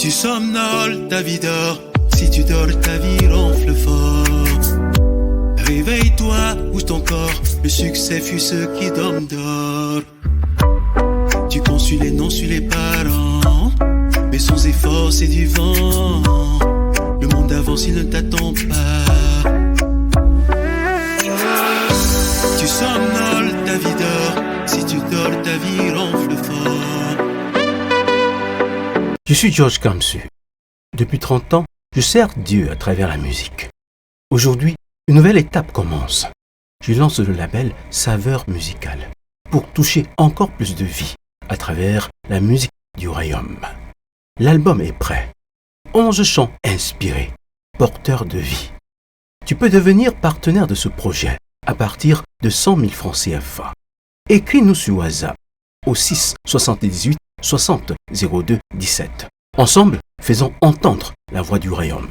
Tu somnoles, ta vie dort. Si tu dors, ta vie ronfle fort. Réveille-toi, bouge ton corps. Le succès fut ceux qui dorment dehors. Tu consules et non sur les parents. Mais sans effort, c'est du vent. Le monde avance, il ne t'attend pas. Tu somnoles, ta vie dort. Si tu dors, ta vie ronfle fort. Je suis Georges Kamsu. Depuis 30 ans, je sers Dieu à travers la musique. Aujourd'hui, une nouvelle étape commence. Je lance le label Saveur Musicale pour toucher encore plus de vie à travers la musique du royaume. L'album est prêt. 11 chants inspirés, porteurs de vie. Tu peux devenir partenaire de ce projet à partir de 100 000 francs CFA. Écris-nous sur WhatsApp au 6 78 60 02 17. Ensemble, faisons entendre la voix du royaume.